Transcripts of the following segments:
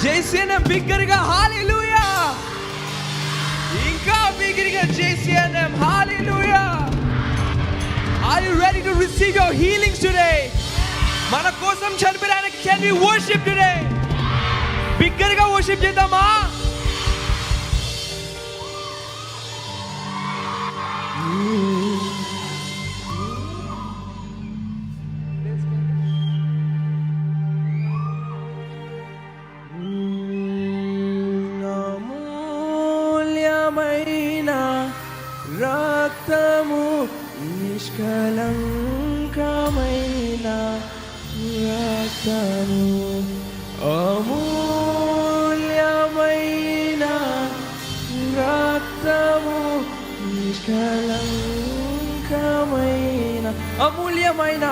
JCNM బిగ్గరగా హల్లెలూయా. ఇంకా బిగ్గరగా JCNM hallelujah. Are you ready to receive your healings today? మన కోసం చనిపోయానికి can we worship today? బిగ్గరగా worship చేద్దామా? అమూల్యమైన రక్తము, నిష్కలంకమైన రక్తము, అమూల్యమైన రక్తము, నిష్కలంకమైన అమూల్యమైన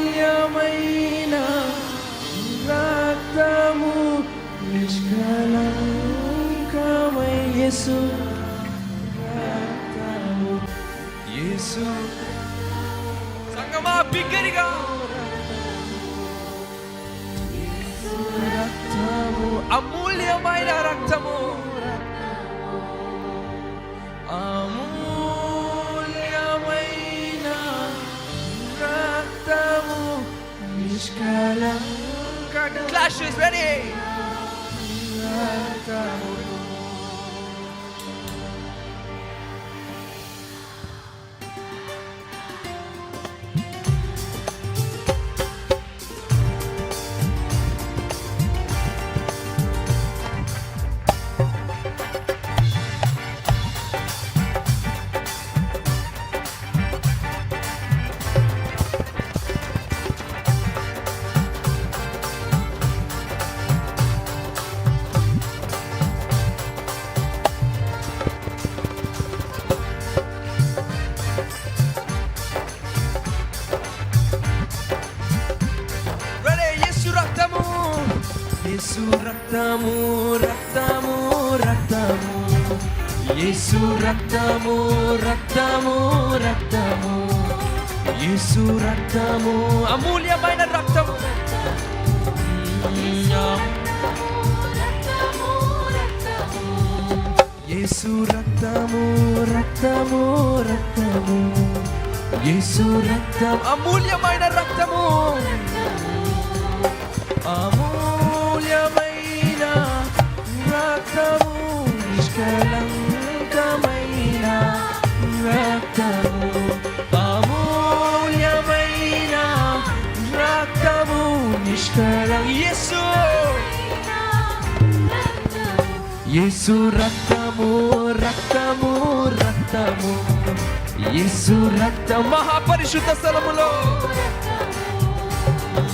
అమూల్యమైన రక్తము, నిష్కలంకమైన యేసు రక్తము, యేసు సంగమా బిగ్గరగా రక్తము, అమూల్యమైన రక్తము, అమూల్యమైన రక్తము, నిష్కలంక క్లాష్ ఇస్ రెడీ రక్తము. యేసు రక్తము, రక్తము, రక్తము, యేసు రక్తము, రక్తము, రక్తము, యేసు రక్తము, అమూల్యమైన రక్తము, యేసు రక్తము, రక్తము, రక్తము, యేసు రక్తం, అమూల్యమైన రక్తము, అమూల్యమైన రక్తము, నిష్కలంకమైన రక్తము, అమూల్యమైన రక్తము, యేసు యేసు రక్తము, రక్తము, రక్తము, యేసు రక్తం మహాపరిశుద్ధ స్థలములో,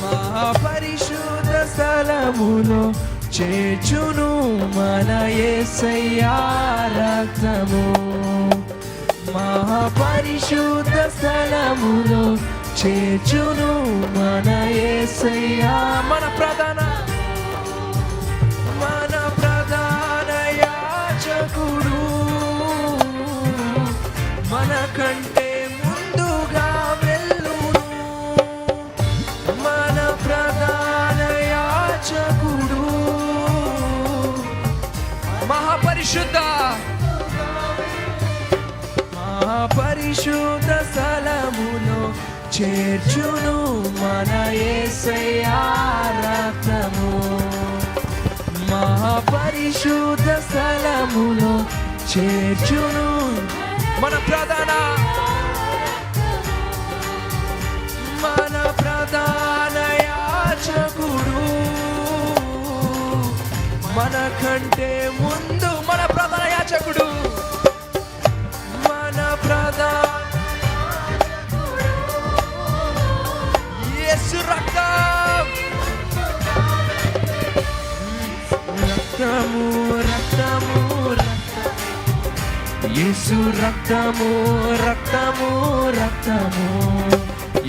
మహాపరిశుద్ధ స్థలములో చేర్చును మన యేసయ్యా రక్తము, మహాపరిశుద్ధ స్థలములో చేర్చును మన యేసయ్యా, మన ప్రధాన యాజకుడు, మన కంటే ముందుగా వెళ్ళును, మన ప్రధాన యాజకుడు, మహాపరిశుద్ధ మహాపరిశుద్ధ స్థలములో చేర్చును మన యేసయ్యా రక్తము, మహాపరిశుద్ధ స్థలములో చేర్చును మన ప్రధాన యాజకుడు, మన కంటే ముందు మన ప్రధాన యాజకుడు, మన ప్రధాన యేసు రక్తం, రక్తము, రక్తము, యేసు రక్తము, రక్తము, రక్తము,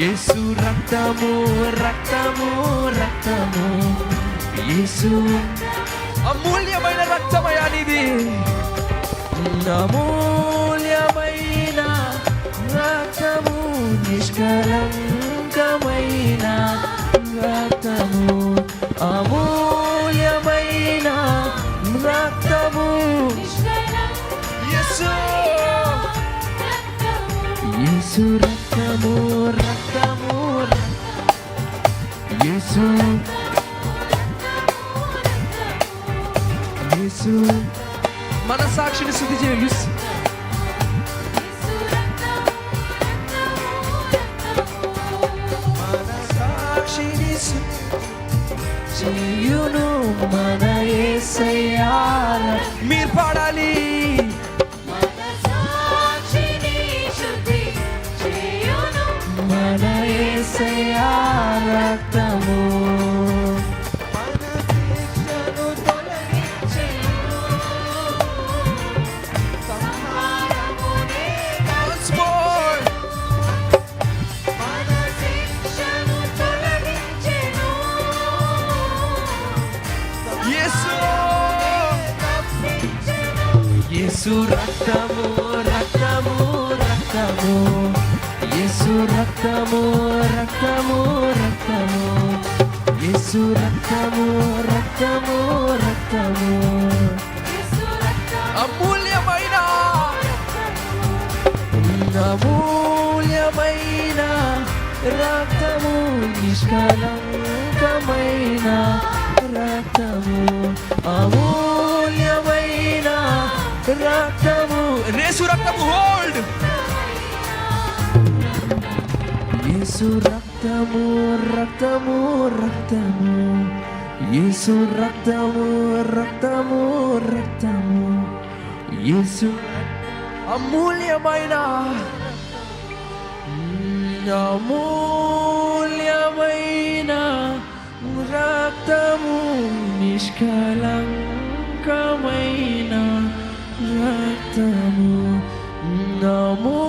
యేసు రక్తము, రక్తము, రక్తము, యేసు అమూల్యమైన రక్తమయ్యా నీది, అమూల్యమైన రక్తము, నిష్కలంకమైన తెలుసు. మన సాక్షిని చేయును మన యేసయ్యా. మీరు పాడాలి. మన యేసయ్యా రక్తము మన శిక్షను తొలగించెను. సంహారమునే once more. మన శిక్షను తొలగించెను. యేసు యేసు రక్తము రక్తము రక్తము యేసు రక్తము రక్తము రక్తము యేసు రక్తము రక్తము రక్తము అమూల్యమైన అమూల్యమైన రక్తము నిష్కలంకమైన రక్తము అమూల్యమైన రక్తము యేసు రక్తము హోల్డ్ యేసు రక్తము రక్తము రక్తము యేసు రక్తము రక్తము రక్తము యేసు అమూల్యమైన అమూల్యమైన రక్తము నిష్కలంకమైన రక్తము అమూల్యమైన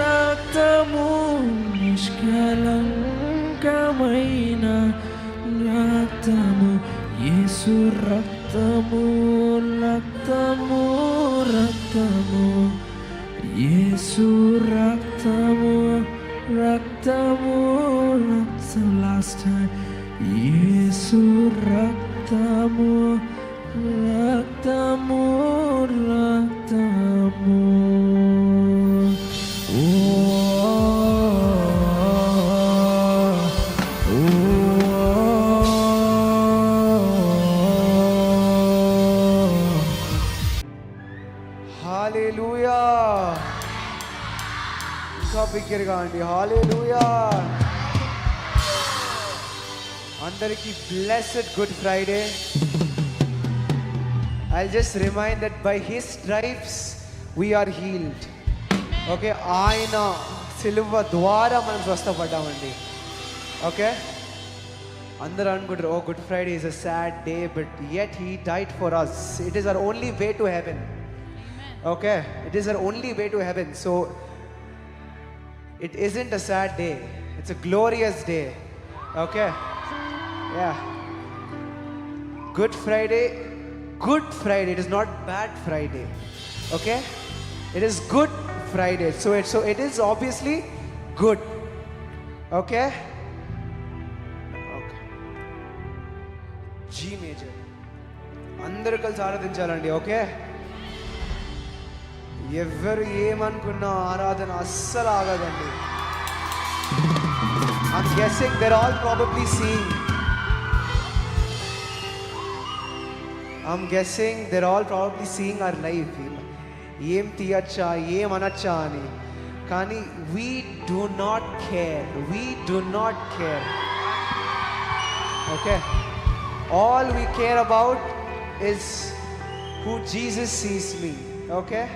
రక్తము నిష్కలంకమైన రక్తము యేసు రక్తము రక్తము రక్తము యేసు రక్తము రక్తము రక్తం లాస్ట్ టైం యేసు రక్తము రక్తము రక్తము హల్లెలూయా. ఇంకా బిగ్గరగా అండి హల్లెలూయా. అందరికీ blessed good Friday. I'll just remind that by his stripes we are healed. Okay, ఆయన సిలువ ద్వారా మనం స్వస్థపడ్డామండి. ఓకే, అందరూ అనుకుంటారు oh good Friday is a sad day, but yet he died for us. It is our only way to heaven. Okay, it is our only way to heaven. So it isn't a sad day, it's a glorious day. Okay, yeah, Good Friday, it is not Bad Friday. Okay, it is Good Friday, so it is obviously good. Okay, G major అందరూ కలిసి ఆరాధించాలండి. Okay, ఎవరు ఏమనుకున్నా ఆరాధన అస్సలు ఆగదండి. I'm guessing they're all probably seeing our life. ఏం తీయచ్చా ఏం అనచ్చా అని. కానీ we do not care. Okay, all we care about is who Jesus sees me. Okay,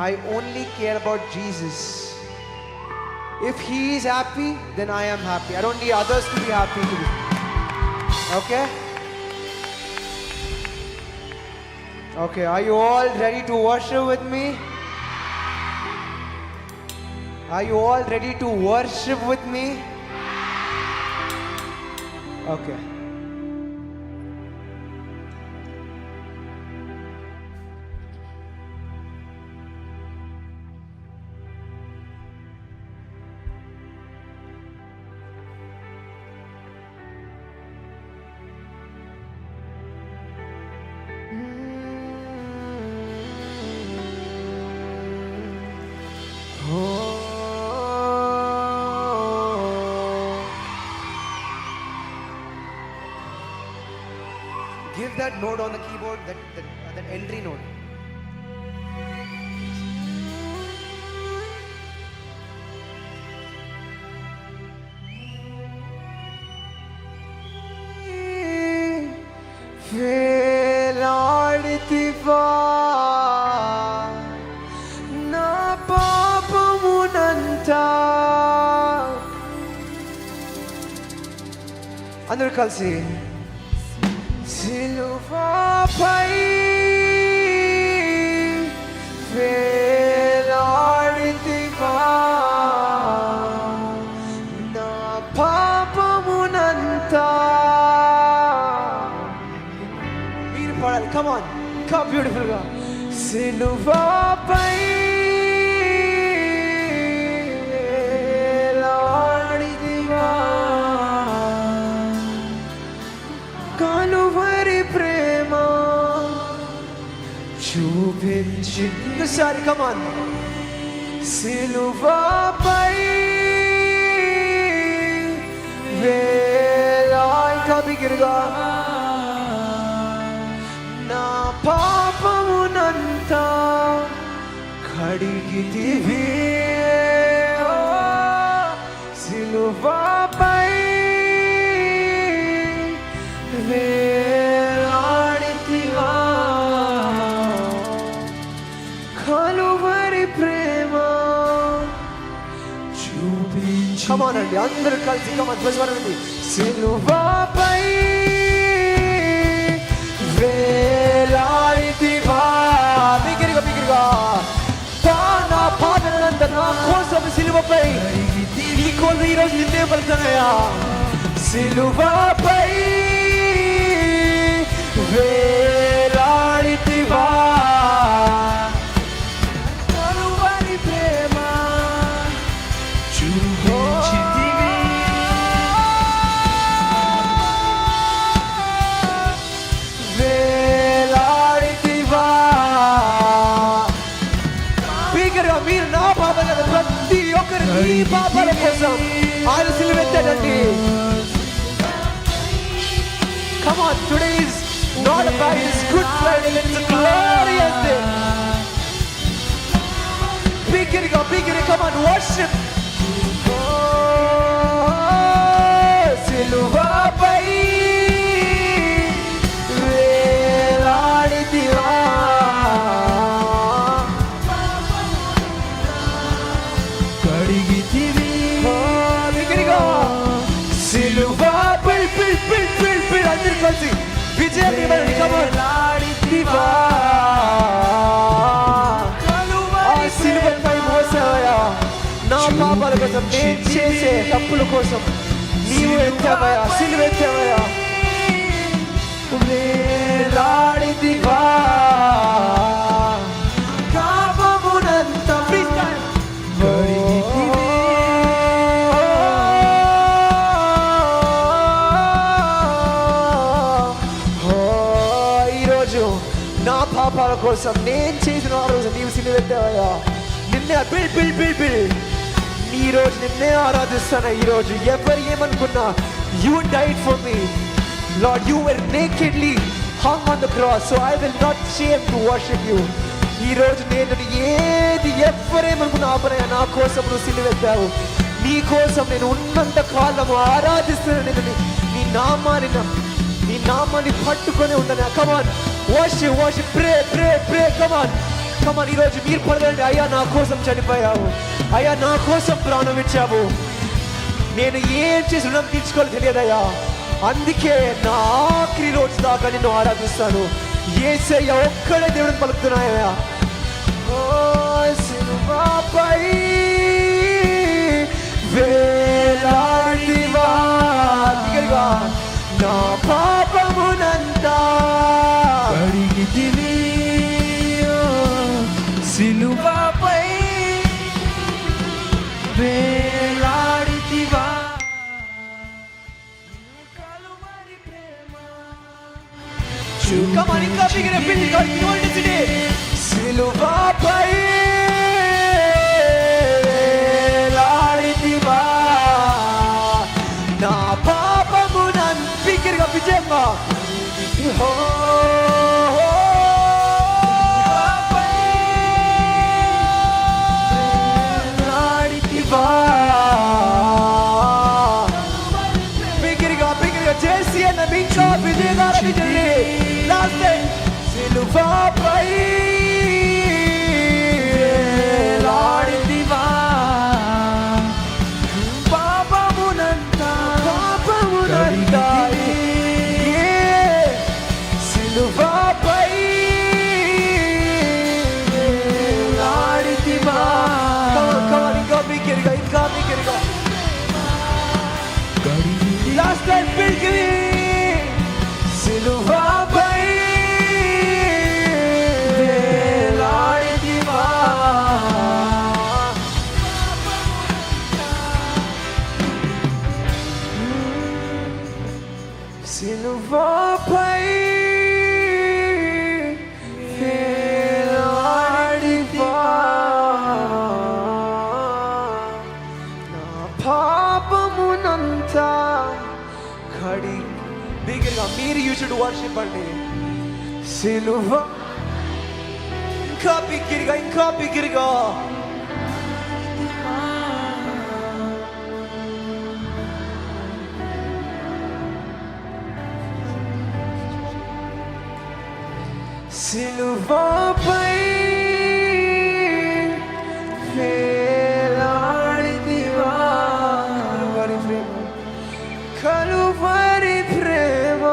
I only care about Jesus. If he is happy, then I am happy. I don't need others to be happy too. Okay, are you all ready to worship with me? Are you all ready to worship with me? Okay. give that note on the keyboard, that entry note. వేలాడితివా నా పాపమునంతా. అందరూ కలిసి సిలువపై వేలాడితివా నా పాపమునంతా. మీరు పాడాలి, come on, ఇంకా beautiful గా. సిలువపై వేలాడితివా కలువరి ప్రేమ చూపించి. ఒకసారి come on. సిలువపై ఇంకా బిగిరిగా నా పాపమునంతా కడిగితివి. సిలువపై వేలాడితివా కలువరి ప్రేమ చూపించి. కమానండి అందరూ కలిసి కమాన్ ధ్వజవరండి. సిలువపై వేలాడితివా బిగిరిగా బిగిరిగా నా పాదనంత నా కోసం సిలువపై నీ కోసం ఈరోజు నిన్నే పలుకుతానయ్యా. సిలువపై వేలాడితివా కలువరి ప్రేమ చూపించితివి. వేలాడితివా బిగ్గరగా మీరు నా పాపాల కదా ప్రతి ఒక్కరి నీ పాపాల కోసం ఆయన సిలువెత్తాడండి. Come on, today is not about His Good Friday, it's a glorious day. Biggeriga, come on, worship. సిలువపై వేలాడితివా కడిగితివి. బిగ్గరిగా సిలువపై అందరూ కలిసి విజయం వేలాడితివా సిలువపై మోసావయ్యా నా పాపాల కోసం, నేను చేసే తప్పుల కోసం నీవు ఎత్తావయ్యా, సిలువ ఎత్తావయ్యా. వేలాడితివా పాపమునంతా కడిగితివి. ఈరోజు నా పాపాల కోసం నేను చేసిన ఆ రోజు నీవు సిలువెత్తావయ్యా. నిన్నే బిల్ ఈ రోజు నిన్నే ఆరాధిస్తాను. ఈ రోజు ఎవరు ఏమనుకున్నా, you died for me lord. You were nakedly hung on the cross, so I will not shame to worship you. ఈ రోజు నేను ఏది ఎవరేమనుకున్నా ఆపనయ్యా, నా కోసం నువ్వు సిలువెత్తావు. నీ కోసం నేను ఉన్నంత కాలము ఆరాధిస్తున్నాను నిన్ను. నీ నామాన్ని పట్టుకొని ఉంటాను. కమాన్ వర్షిప్ ప్రే కమాన్ ఈరోజు మీరు పడదండి. అయ్యా నా కోసం చనిపోయావు, అయ్యా నా కోసం ప్రాణం ఇచ్చావు, నేను ఏం చేసి రుణం తీర్చుకోవాలి తెలియదయ్యా. అందుకే నా ఆఖరి రోజు దాకా నిన్ను ఆరాధిస్తాను. యేసయ్య ఒక్కడే దేవుడిని పలుకుతున్నాయా. సిలువపై వేలాడితివా నా పాపమునంతా కడిగితివి. సిలువపై వేలాడితివా Come on, ఇంకా బిగ్గరగా బిల్లి గాడ్ యువర్ టుడే. సిలువపై వేలాడితివా నా పాపమునంతా బిగ్గరగా విజయమ్మ. పాడి బిగ్గరగా మీరు యూ షుడ్ వర్షిప్ అండి. సిలువ ఇంకా బిగ్గరగా, ఇంకా బిగ్గరగా. సిలువపై వేలాడితివా, కలువరి ప్రేమ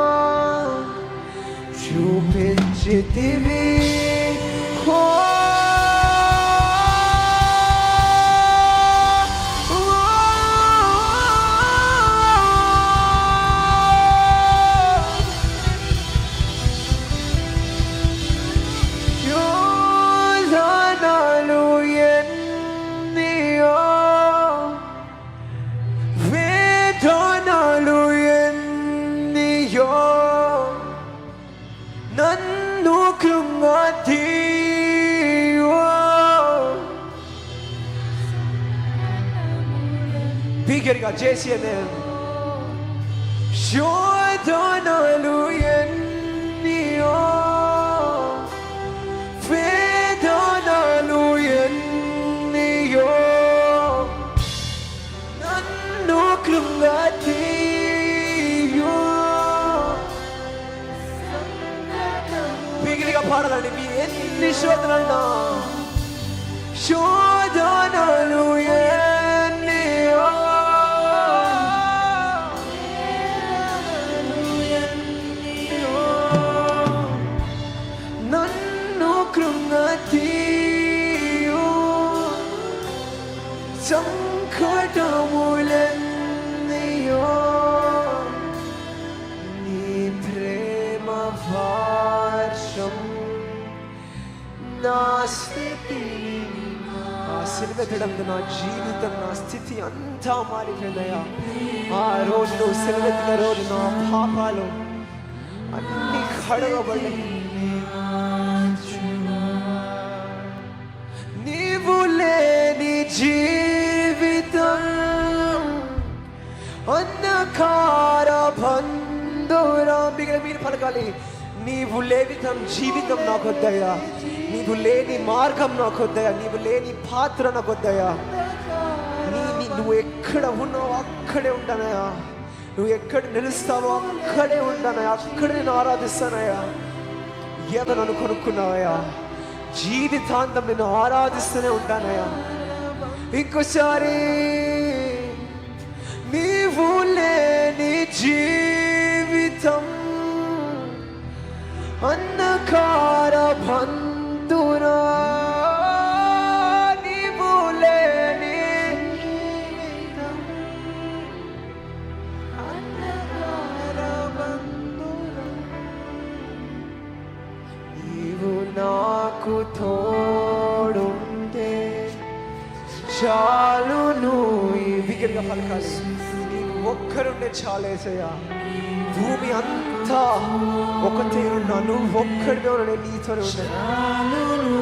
చూపించితివి. నన్ను కృంగతీయో బిగ్గరగా JCNM. శోధనలు ఎన్నియో, వేదనలు ఎన్నియో నన్ను కృంగతీయో. బిగిలిగా పాడాలండి. మీ ఎన్ని శోధనలున్నా, శోధనలు ఎన్నియో, నన్ను కృంగతీయో. సంకటములెన్నియో నీ ప్రేమ వర్షం నా స్థితి, ఆ సిలువెత్తడంతో నా జీవితం, నా స్థితి అంతా మారిపోయిందయ్యా. ఆ రోజు నువ్వు సిలువెత్తిన రోజు నా పాపాలు అన్ని కడగబడ్డాయి. నీవు లేని జీవితం అంధకార బంధురా. మీరు పలకాలి, నీవు లేని జీవితం నాకు వద్దయ్యా, నీవు లేని మార్గం నాకు వద్దయ్యా, నీవు లేని పాత్ర నాకు వద్దయ్యా. నువ్వు ఎక్కడ ఉన్నావో అక్కడే ఉంటానయ్యా, నువ్వు ఎక్కడ నిలుస్తావో అక్కడే ఉంటానయ్యా, అక్కడే నేను ఆరాధిస్తానయ్యా. ఏదో నన్ను కొనుక్కున్నావయ్యా, జీవితాంతం నేను ఆరాధిస్తూనే ఉంటానయ్యా. ఇంకోసారి నీవు లేని జీవితం అంధకార బంధురా, నీవు లేని అంధకార బంధురా, నీవు నాకు తోడుంటే చాలును. ఈ బిగ్గరగా పలకాలి, నీకు ఒక్కరుండే చాలేసయ్యా. భూమి అంతా ఒక తీరున్నా, నువ్వు ఒక్కడిగా నేను నీతోనే ఉన్నాను.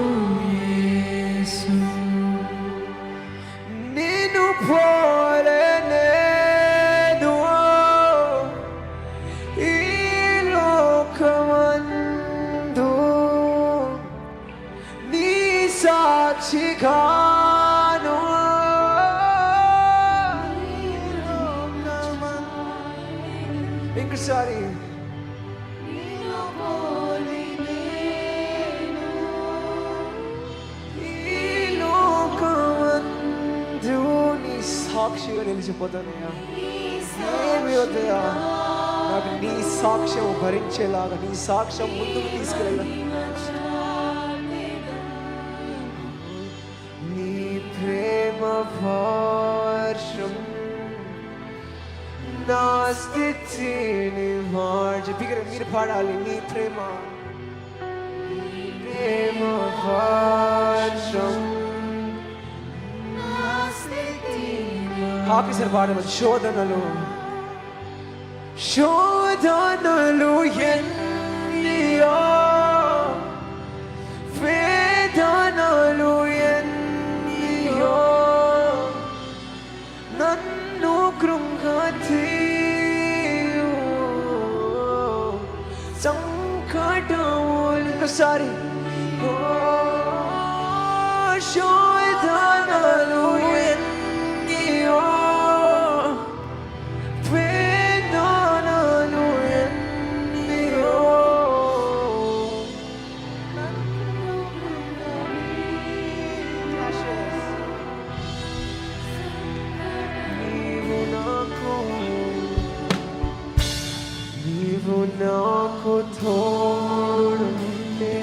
నేను పోలేను ఈ లోకమందు, నీ సాక్షిగాను. ఇంకోసారి సాక్షిగా నిలిచిపోతానయ్యా. ఏమి వద్దయా, నాకు నీ సాక్ష్యం భరించేలాగా, నీ సాక్ష్యం ముందుకు తీసుకెళ్ళా. నీ ప్రేమ వర్షం నా స్థితిని మార్చి. మీరు పాడాలి, నీ ప్రేమ వర్షం. ఆఫీసర్ పాడమని. శోధనలు ఎన్నియో, వేదనలు ఎన్నియో నన్ను కృంగతీయో. ఇంకొకసారి శోధనలు ఎన్నియో వేదనలు ఎన్నియో నీవు నాకు తోడుంటే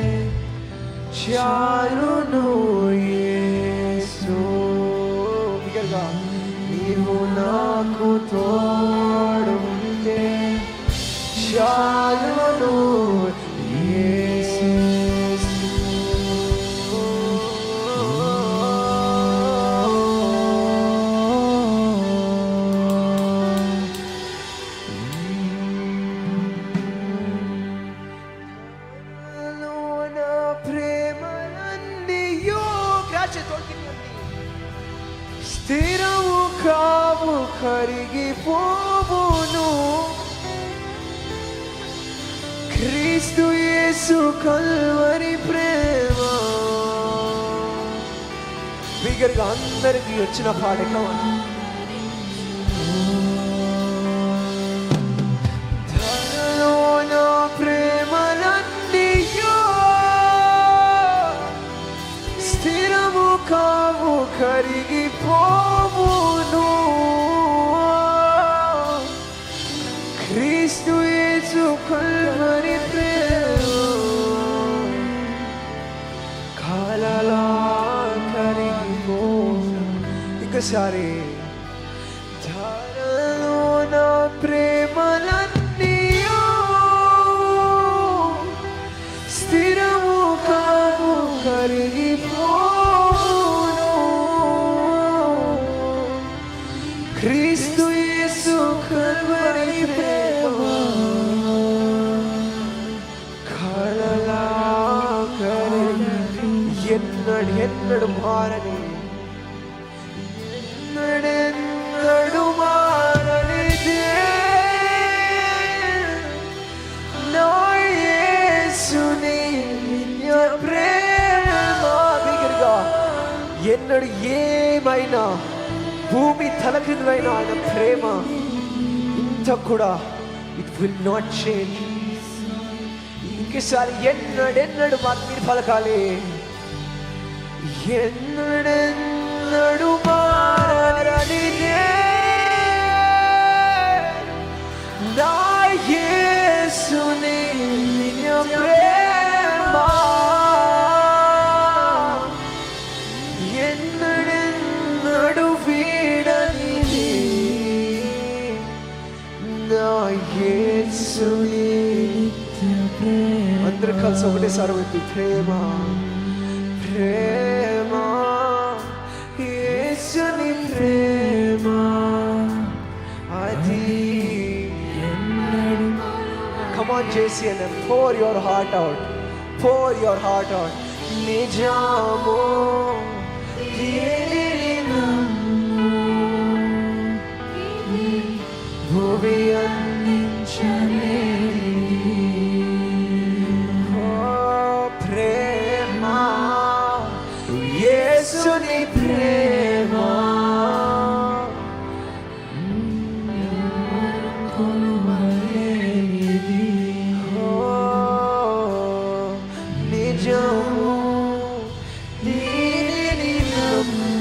చాలును యేసు. బిగ్గరగా నీవు నాకు తోడుంటే చాలును యేసు. స్థిరము కావు కరిగిపోవును క్రీస్తు యేసు కల్వరి ప్రేమ. బిగ్గరగా అందరికీ వచ్చిన పాట ధరలోన ప్రేమలన్నీయో స్థిరము కావు కరిగిపోవును క్రీస్తు యేసు కల్వరి ప్రేమ కాలలా కరిగిపోవును. ఇంకసారి ధరలోన ప్రేమలన్నీయో స్థిరము కావు కరిగిపోవును క్రీస్తు యేసు కల్వరి ప్రేమ కలలా కరిగి ఎన్నడు మారని ఎన్నడెన్నడు మారనిదే నా యేసుని నిత్య ప్రేమ. బిగ్గరగా ఎన్నడు ఏమైనా భూమి తలకిందులైన ఆయన ప్రేమ ఇంత కూడా ఇట్ విల్ నాట్ చేంజ్. ఇంకోసారి ఎన్నడెన్నడు మాకు మీరు పలకాలి. ఎన్నడెన్నడు మారనిదే నా యేసుని నిత్య ప్రేమ ఎన్నడెన్నడు వీడనిది నా యేసుని నిత్య ప్రేమ. అందరూ కలిసి ఒకటేసారి వచ్చి ప్రేమ ప్రేమ యేసుని ప్రేమ అది ఎన్నడు. Come on, JCN, pour your heart out. Pour your heart out. నిజము భూమి అందించలేని ప్రేమ యేసుని ప్రేమ కొలువలేనిది. నిజము దీనిని నమ్ము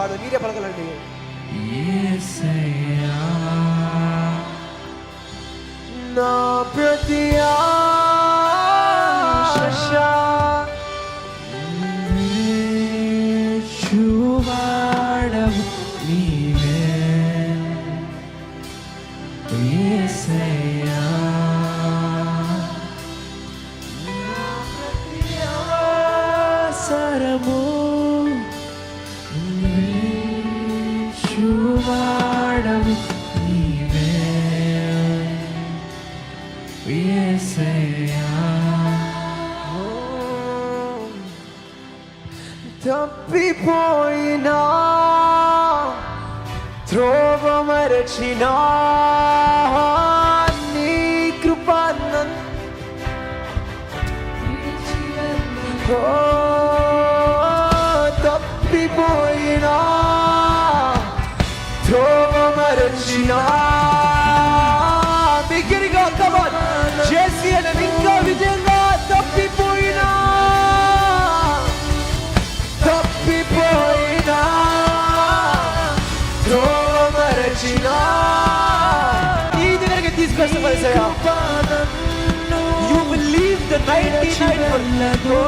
కాదు, మీరే పలకలండి. యేసయ్యా నా ప్రతి ఆశ చూవాడవు నీవే యేసయ్యా సరము చూవాడవు నీవే యేసయ్యా తప్పిపోయినా త్రోవ మరచినా నీ కృప తప్పిపోయినా త్రోవ మరచినా బిగ్గరగా కమాన్ చేసి అని ఇంకా విజయంగా తప్పిపోయినా ఈ దగ్గరికి తీసుకొస్తే పరిచయ యూ విల్ లీవ్ ద 99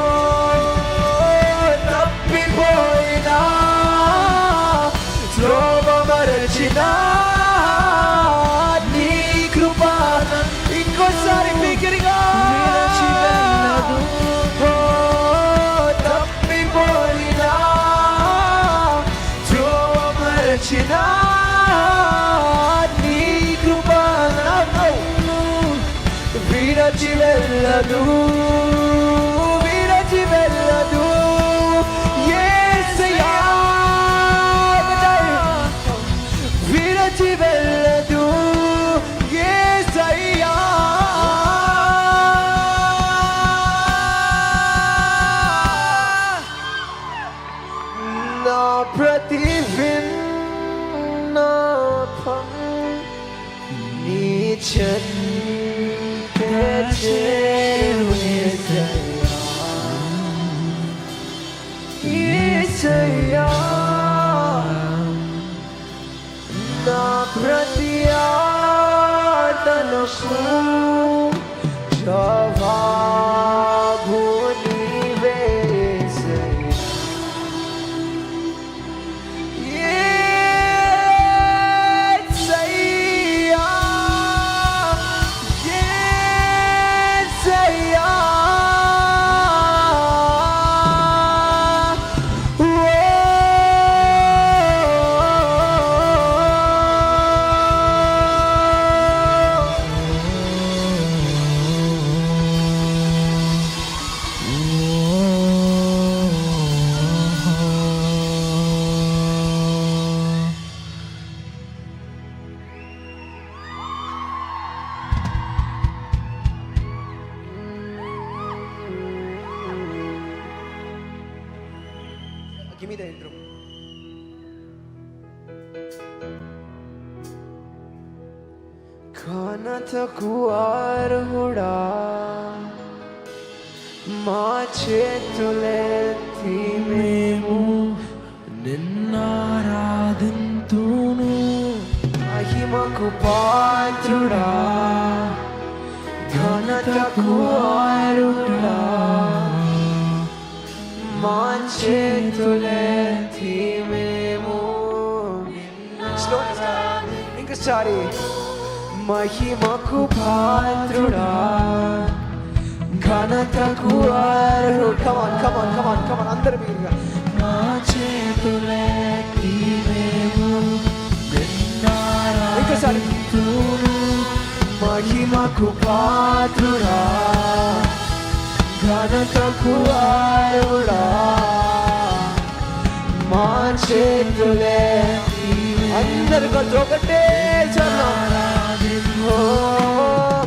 తప్పిపోయినా త్రోవ మరచినా నీ కృప ఇంకోసారి బిగ్గరగా తప్పిపోయినా త్రోవ మరచినా విరచి వెళ్ళదు విరచి వెళ్ళదు యేసయ్యా విరచి వెళ్ళదు యేసయ్యా నా ప్రతి విన్నపం నీ యేసయ్యా నా ప్రతి ఆర్తనకు జవాబు నీవే Give me the intro. ఘనతకు అర్హుడా మా చేతులెత్తి మేము నిన్నారాధింతును మహిమకు పాత్రుడా ఘనతకు అర్హుడా మా చేతులెత్తి మేము ఇంకోసారి మహిమకు పాత్రుడా ఘనతకు అర్హుడా కమాన్ కమాన్ కమాన్ కమాన్ అందరూ మీరుగా మా చేతులెత్తి మేము నిన్నారాధింతును మహిమకు పాత్రుడా ఘనతకు అర్హుడా మా చేతులెత్తి అందరు ఒకటే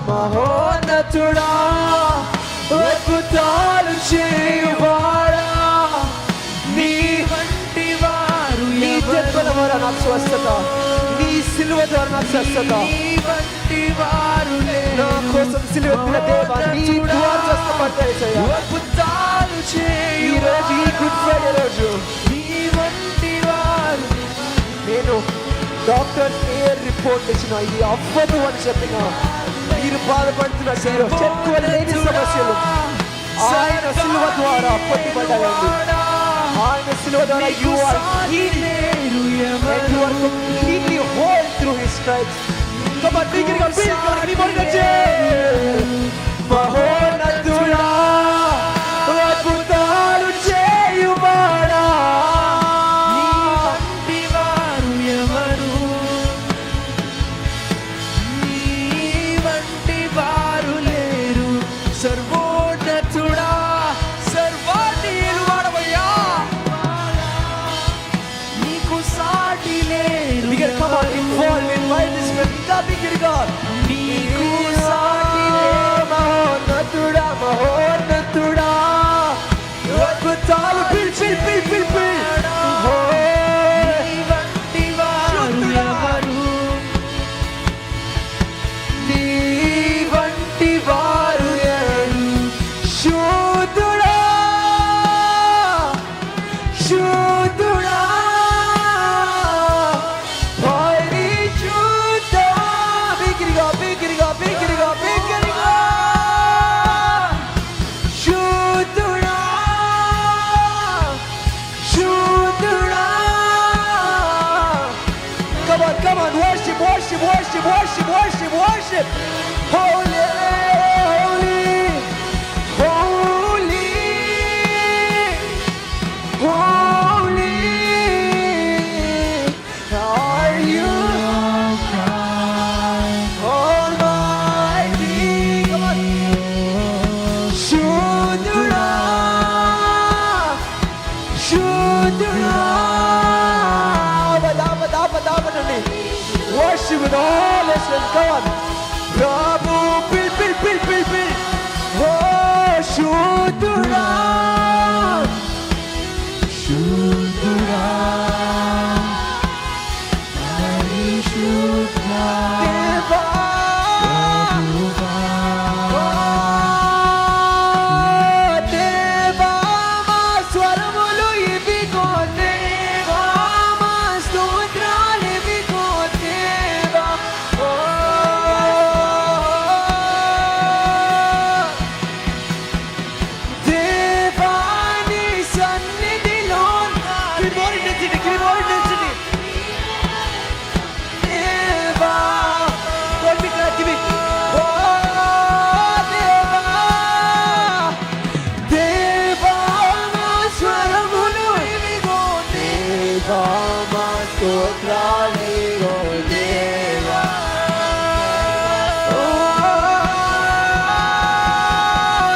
మహోన్నతుడా అద్భుతాలు చేయువాడా నీ వంటి వారు నీ దెబ్బల ద్వారా నాకు స్వస్థత నీ సిలువ ద్వారా నాకు స్వస్థత నీ వంటి వారు నా కోసం సిలువ దేవా నీ ద్వారా స్వస్థపడ్డాయి అద్భుతాలు చేయి ఈ రోజు ఈ గుడ్ ఫ్రైడే రోజు నీ వంటి వారు నేను డాక్టర్ ఏ రిపోర్ట్ ఇచ్చిన ఇది అవ్వదు అని చెప్పిన మీరు బాధపడుతున్న చెప్పుకోలేని సమస్యలు ఆయన సిలువ ద్వారా కొట్టుబడ్డాయండి. ఆయన సిలువ ద్వారా you are healed and you are completely whole through his stripes. Come on, big it up, big it up, everybody let's sing. మహోన్నతుడా అద్భుతాలు చేయువాడా నీ వంటి వారు ఎవరు, నీ వంటి వారు లేరు. సర్వోన్నతుడా సర్వాన్ని వాడవయ్యా, నీకు సాటి లేరు. We can come on, involve, invite this man. Big it up. నీకు సాటి లేరు. మహోన్నతుడా మహోన్నతుడా అద్భుతాలు పిల్ నీ వంటి వారు ఎవరు, నీ వంటి వారు ఎవరు? శూద్రుడా శూద్రుడా పరిశుద్ధ బిగిరిగా బిగిరిగా బిగిరిగా బిగిరిగా శూద్రుడా శూద్రుడా. Come on, worship, worship, worship, worship, worship, worship. Holy, holy, holy, holy are you, Almighty. Come on. Shudra, Shudra. Worship with all his strength. Come on. Prabhu, pil. Oh, Shudra. Shudra. Deva. Oh, Deva, ma స్వరములు ఇవిగో దేవా, మా స్తోత్రాలు ఇవిగో దేవా. దేవా నీ సన్నిధిలో దేవా దేవా మా స్వరములు ఇవిగో దేవా, మా స్తోత్రాలు ఇవిగో దేవా.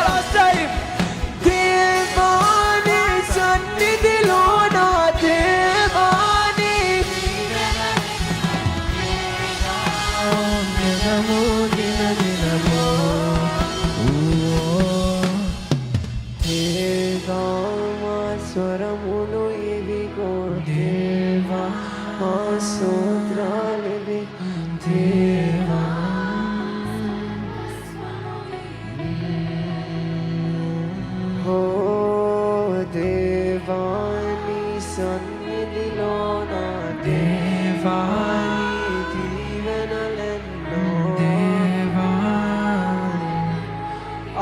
Last time. దేవా నీ సన్నిధిలో నా దేవా నీ దేవా మా స్వరములు ఇవిగో దేవా, మా స్తోత్రాలు ఇవిగో దేవా. ఓ దేవా నీ సన్నిధిలో నా దేవా నీ దీవెనలెన్నో దేవా.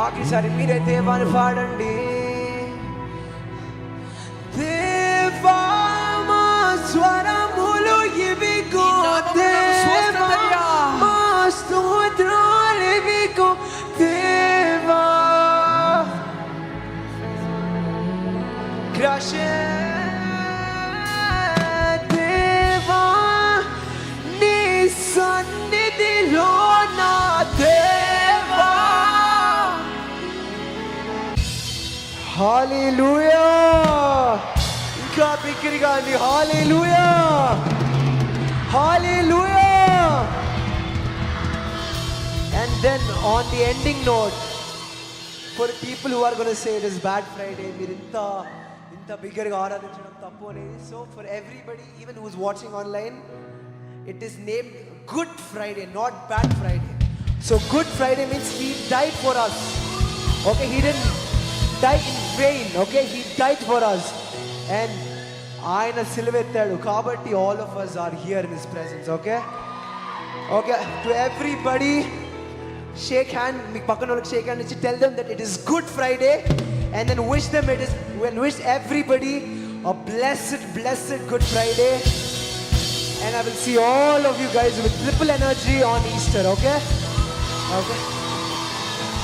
ఆఖరిసారి మీరే దేవాన్ని పాడండి. దేవా మా స్వరములు ఇవిగో దేవా, మా స్తోత్రాలు ఇవిగో దేవా. దేవా నీ సన్నిధిలో నా దేవా. హల్లెలూయా. ఇంకా బిగ్గరగా అండి. హల్లెలూయా హల్లెలూయా. And then on the ending note, for people who are going to say it is bad Friday, మీరు ఇంత బిగ్గరగా ఆరాధించడం తప్పు అనేది. So for everybody, even who's watching online, it is named Good Friday, not Bad Friday. So Good Friday means he died for us. Okay, he didn't die in vain. Okay, he died for us. And ఆయన సిలువెత్తాడు కాబట్టి all of us are here in his presence. Okay okay, to everybody shake hand, మీకు పక్కన వాళ్ళకి shake hand ఇచ్చి tell them that it is good Friday and then wish them it is wish everybody a blessed good Friday, and I will see all of you guys with triple energy on Easter. Okay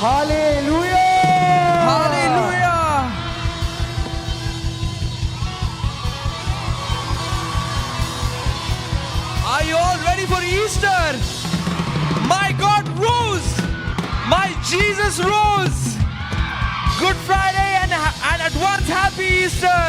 hallelujah. Hallelujah. Are you all ready for Easter? My God rose. My Jesus rose. Good Friday and advance happy Easter.